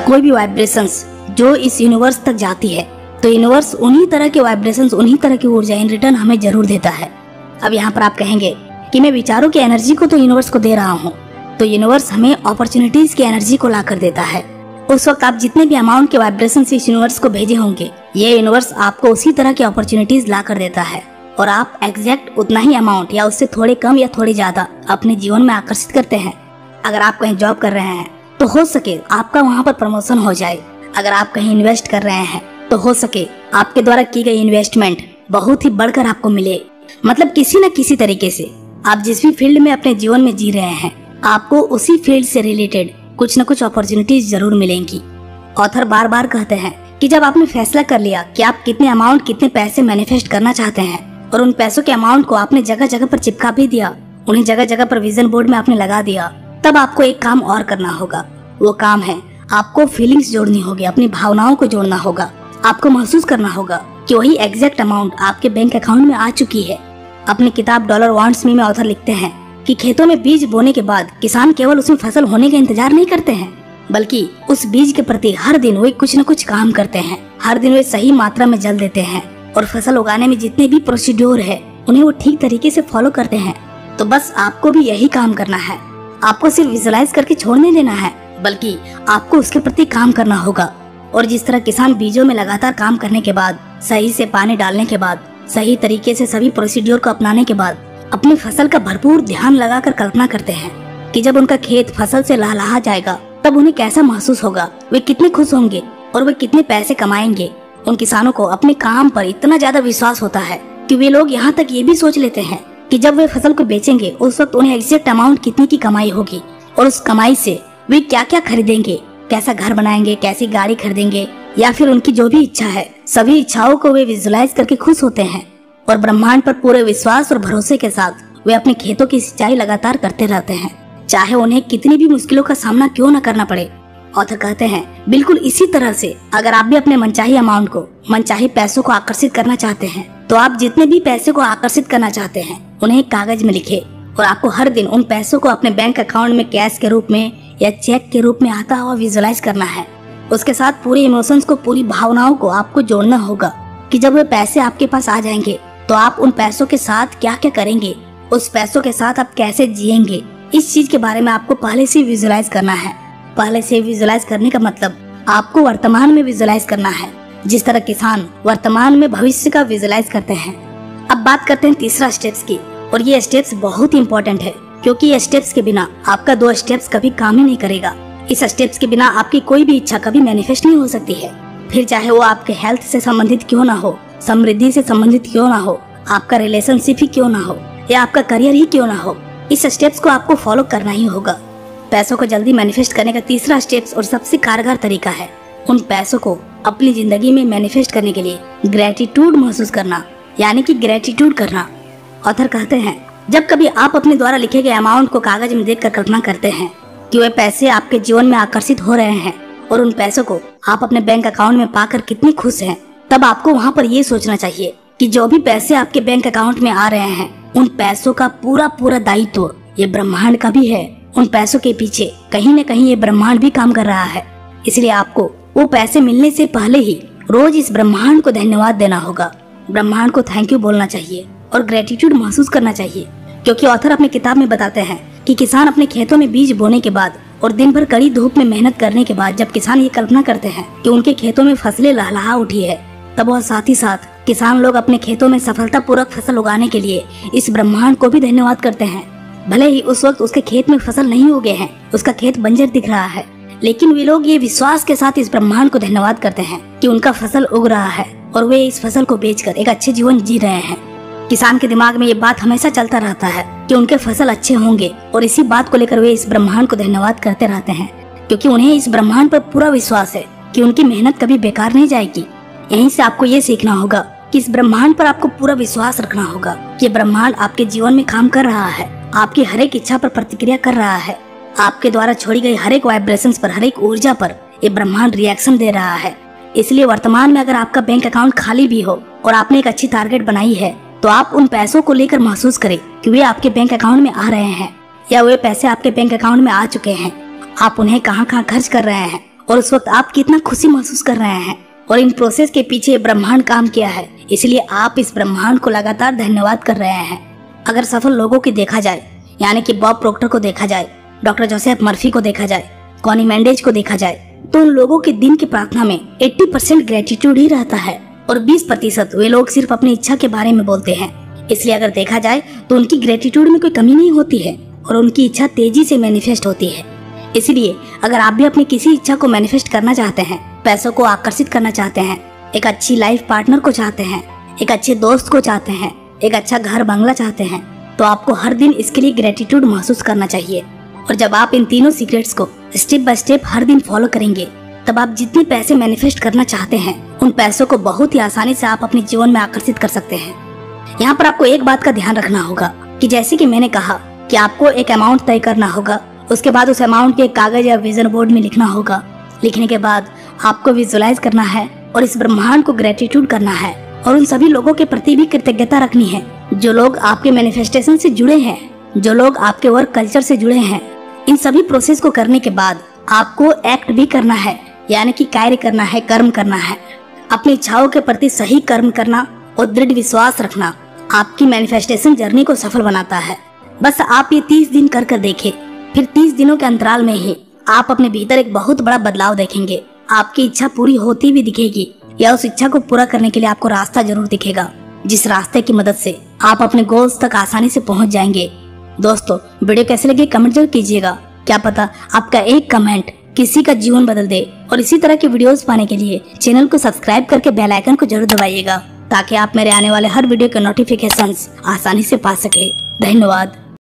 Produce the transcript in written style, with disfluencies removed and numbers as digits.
कोई भी वाइब्रेशंस जो इस यूनिवर्स तक जाती है तो यूनिवर्स उन्हीं तरह के वाइब्रेशंस, उन्हीं तरह की ऊर्जा इन रिटर्न हमें जरूर देता है। अब यहाँ पर आप कहेंगे कि मैं विचारों की एनर्जी को तो यूनिवर्स को दे रहा हूँ, तो यूनिवर्स हमें अपॉर्चुनिटीज की एनर्जी को ला कर देता है। उस वक्त आप जितने भी अमाउंट के वाइब्रेशन इस यूनिवर्स को भेजे होंगे, ये यूनिवर्स आपको उसी तरह की अपॉर्चुनिटीज ला कर देता है और आप एग्जैक्ट उतना ही अमाउंट या उससे थोड़े कम या थोड़े ज्यादा अपने जीवन में आकर्षित करते हैं। अगर आप कहीं जॉब कर रहे हैं तो हो सके आपका वहाँ पर प्रमोशन हो जाए। अगर आप कहीं इन्वेस्ट कर रहे हैं तो हो सके आपके द्वारा की गई इन्वेस्टमेंट बहुत ही बढ़कर आपको मिले। मतलब किसी न किसी तरीके से आप जिस भी फील्ड में अपने जीवन में जी रहे हैं, आपको उसी फील्ड से रिलेटेड कुछ न कुछ अपॉर्चुनिटीज जरूर मिलेंगी। ऑथर बार बार कहते हैं कि जब आपने फैसला कर लिया कि आप कितने अमाउंट, कितने पैसे मैनिफेस्ट करना चाहते हैं और उन पैसों के अमाउंट को आपने जगह जगह पर चिपका भी दिया, उन्हें जगह जगह पर विजन बोर्ड में आपने लगा दिया, तब आपको एक काम और करना होगा। वो काम है आपको फीलिंग्स जोड़नी होगी, अपनी भावनाओं को जोड़ना होगा। आपको महसूस करना होगा कि वही एग्जैक्ट अमाउंट आपके बैंक अकाउंट में आ चुकी है। अपनी किताब डॉलर वांट्स मी में ऑथर लिखते हैं कि खेतों में बीज बोने के बाद किसान केवल उसमें फसल होने का इंतजार नहीं करते हैं, बल्कि उस बीज के प्रति हर दिन वे कुछ न कुछ काम करते हैं। हर दिन वे सही मात्रा में जल देते हैं और फसल उगाने में जितने भी प्रोसीड्योर है उन्हें वो ठीक तरीके से फॉलो करते हैं। तो बस आपको भी यही काम करना है। आपको सिर्फ विजुलाइज करके छोड़ने देना है, बल्कि आपको उसके प्रति काम करना होगा। और जिस तरह किसान बीजों में लगातार काम करने के बाद, सही से पानी डालने के बाद, सही तरीके से सभी प्रोसीड्योर को अपनाने के बाद अपनी फसल का भरपूर ध्यान लगाकर कल्पना करते हैं कि जब उनका खेत फसल से लहलहा जाएगा तब उन्हें कैसा महसूस होगा, वे कितने खुश होंगे और वे कितने पैसे कमाएंगे। उन किसानों को अपने काम पर इतना ज्यादा विश्वास होता है कि वे लोग यहाँ तक ये भी सोच लेते हैं कि जब वे फसल को बेचेंगे उस वक्त उन्हें एग्जैक्ट अमाउंट कितने की कमाई होगी और उस कमाई से वे क्या क्या खरीदेंगे, कैसा घर बनाएंगे, कैसी गाड़ी खरीदेंगे, या फिर उनकी जो भी इच्छा है, सभी इच्छाओं को वे विजुलाइज करके खुश होते हैं। और ब्रह्मांड पर पूरे विश्वास और भरोसे के साथ वे अपने खेतों की सिंचाई लगातार करते रहते हैं, चाहे उन्हें कितनी भी मुश्किलों का सामना क्यों न करना पड़े। ऑथर कहते हैं बिल्कुल इसी तरह से अगर आप भी अपने मनचाही अमाउंट को, मनचाही पैसों को आकर्षित करना चाहते हैं, तो आप जितने भी पैसे को आकर्षित करना चाहते हैं उन्हें कागज में लिखे और आपको हर दिन उन पैसों को अपने बैंक अकाउंट में कैश के रूप में या चेक के रूप में आता हुआ विजुलाइज करना है। उसके साथ पूरे इमोशंस को, पूरी भावनाओं को आपको जोड़ना होगा कि जब वे पैसे आपके पास आ जाएंगे तो आप उन पैसों के साथ क्या क्या करेंगे, उस पैसों के साथ आप कैसे जिएंगे। इस चीज के बारे में आपको पहले से विजुलाइज करना है। पहले से विजुलाइज करने का मतलब आपको वर्तमान में विजुलाइज करना है, जिस तरह किसान वर्तमान में भविष्य का विजुलाइज करते हैं। अब बात करते हैं तीसरा स्टेप्स की, और ये स्टेप्स बहुत ही इम्पोर्टेंट है क्योंकि ये स्टेप्स के बिना आपका 2 स्टेप्स कभी काम ही नहीं करेगा। इस स्टेप्स के बिना आपकी कोई भी इच्छा कभी मैनिफेस्ट नहीं हो सकती है, फिर चाहे वो आपके हेल्थ से संबंधित क्यों ना हो, समृद्धि से संबंधित क्यों ना हो, आपका रिलेशनशिप ही क्यों ना हो, या आपका करियर ही क्यों ना हो। इस स्टेप्स को आपको फॉलो करना ही होगा। पैसों को जल्दी मैनिफेस्ट करने का तीसरा स्टेप्स और सबसे कारगर तरीका है उन पैसों को अपनी जिंदगी में मैनिफेस्ट करने के लिए ग्रेटिट्यूड महसूस करना, यानी कि ग्रेटिट्यूड करना। ऑथर कहते हैं जब कभी आप अपने द्वारा लिखे गए अमाउंट को कागज में देखकर कल्पना करते हैं कि वे पैसे आपके जीवन में आकर्षित हो रहे हैं और उन पैसों को आप अपने बैंक अकाउंट में पाकर कितने खुश हैं, तब आपको वहाँ पर ये सोचना चाहिए कि जो भी पैसे आपके बैंक अकाउंट में आ रहे हैं उन पैसों का पूरा पूरा दायित्व ये ब्रह्मांड का भी है। उन पैसों के पीछे कहीं न कहीं ये ब्रह्मांड भी काम कर रहा है। इसलिए आपको वो पैसे मिलने से पहले ही रोज इस ब्रह्मांड को धन्यवाद देना होगा, ब्रह्मांड को थैंक यू बोलना चाहिए और ग्रेटिट्यूड महसूस करना चाहिए। क्योंकि ऑथर अपनी किताब में बताते हैं कि किसान अपने खेतों में बीज बोने के बाद और दिन भर कड़ी धूप में मेहनत करने के बाद जब किसान ये कल्पना करते हैं कि उनके खेतों में फसलें लहलहा उठी है, तब वह साथ ही साथ किसान लोग अपने खेतों में सफलता पूर्वक फसल उगाने के लिए इस ब्रह्मांड को भी धन्यवाद करते हैं। भले ही उस वक्त उसके खेत में फसल नहीं उगे हैं, उसका खेत बंजर दिख रहा है, लेकिन वे लोग ये विश्वास के साथ इस ब्रह्मांड को धन्यवाद करते हैं कि उनका फसल उग रहा है और वे इस फसल को बेचकर एक अच्छे जीवन जी रहे हैं। किसान के दिमाग में ये बात हमेशा चलता रहता है कि उनके फसल अच्छे होंगे और इसी बात को लेकर वे इस ब्रह्मांड को धन्यवाद करते रहते हैं, क्योंकि उन्हें इस ब्रह्मांड पर पूरा विश्वास है कि उनकी मेहनत कभी बेकार नहीं जाएगी। यहीं से आपको ये सीखना होगा कि इस ब्रह्मांड पर आपको पूरा विश्वास रखना होगा कि ब्रह्मांड आपके जीवन में काम कर रहा है, आपकी हर एक इच्छा पर प्रतिक्रिया कर रहा है, आपके द्वारा छोड़ी गई हर एक वाइब्रेशंस पर, हर एक ऊर्जा पर ये ब्रह्मांड रिएक्शन दे रहा है। इसलिए वर्तमान में अगर आपका बैंक अकाउंट खाली भी हो और आपने एक अच्छी टारगेट बनाई है, तो आप उन पैसों को लेकर महसूस करें कि वे आपके बैंक अकाउंट में आ रहे हैं या वे पैसे आपके बैंक अकाउंट में आ चुके हैं। आप उन्हें कहां कहां खर्च कर रहे हैं और उस वक्त आप कितना खुशी महसूस कर रहे हैं। और इन प्रोसेस के पीछे ब्रह्मांड काम किया है, इसलिए आप इस ब्रह्मांड को लगातार धन्यवाद कर रहे हैं। अगर सफल लोगों की देखा जाए, यानी कि बॉब प्रोक्टर को देखा जाए, डॉक्टर जोसेफ मर्फी को देखा जाए, कॉनी मेंडेज को देखा जाए, तो उन लोगों के दिन की प्रार्थना में 80% ग्रेटिट्यूड ही रहता है और 20% वे लोग सिर्फ अपनी इच्छा के बारे में बोलते हैं। इसलिए अगर देखा जाए तो उनकी ग्रेटिट्यूड में कोई कमी नहीं होती है और उनकी इच्छा तेजी से मैनिफेस्ट होती है। इसलिए अगर आप भी अपनी किसी इच्छा को मैनिफेस्ट करना चाहते हैं, पैसों को आकर्षित करना चाहते हैं, एक अच्छी लाइफ पार्टनर को चाहते हैं, एक अच्छे दोस्त को चाहते हैं, एक अच्छा घर बंगला चाहते हैं, तो आपको हर दिन इसके लिए ग्रेटिट्यूड महसूस करना चाहिए। और जब आप इन तीनों सीक्रेट्स को स्टेप बाय स्टेप हर दिन फॉलो करेंगे, तब आप जितने पैसे मैनिफेस्ट करना चाहते हैं, उन पैसों को बहुत ही आसानी से आप अपने जीवन में आकर्षित कर सकते हैं। यहाँ पर आपको एक बात का ध्यान रखना होगा कि जैसे कि मैंने कहा कि आपको एक अमाउंट तय करना होगा, उसके बाद उस अमाउंट के कागज या विजन बोर्ड में लिखना होगा। लिखने के बाद आपको विजुअलाइज करना है और इस ब्रह्मांड को ग्रेटिट्यूड करना है और उन सभी लोगों के प्रति भी कृतज्ञता रखनी है जो लोग आपके मैनिफेस्टेशन से जुड़े हैं, जो लोग आपके वर्क कल्चर से जुड़े हैं। इन सभी प्रोसेस को करने के बाद आपको एक्ट भी करना है, यानी कि कार्य करना है, कर्म करना है। अपनी इच्छाओं के प्रति सही कर्म करना और दृढ़ विश्वास रखना आपकी मैनिफेस्टेशन जर्नी को सफल बनाता है। बस आप ये 30 दिन कर देखें, फिर 30 दिनों के अंतराल में ही आप अपने भीतर एक बहुत बड़ा बदलाव देखेंगे। आपकी इच्छा पूरी होती भी दिखेगी या उस इच्छा को पूरा करने के लिए आपको रास्ता जरूर दिखेगा, जिस रास्ते की मदद से आप अपने गोल्स तक आसानी से पहुंच जाएंगे। दोस्तों, वीडियो कैसे लगे कमेंट जरूर कीजिएगा। क्या पता आपका एक कमेंट किसी का जीवन बदल दे। और इसी तरह के वीडियोस पाने के लिए चैनल को सब्सक्राइब करके बेल आइकन को जरूर दबाइएगा, ताकि आप मेरे आने वाले हर वीडियो के नोटिफिकेशंस आसानी से पा सके। धन्यवाद।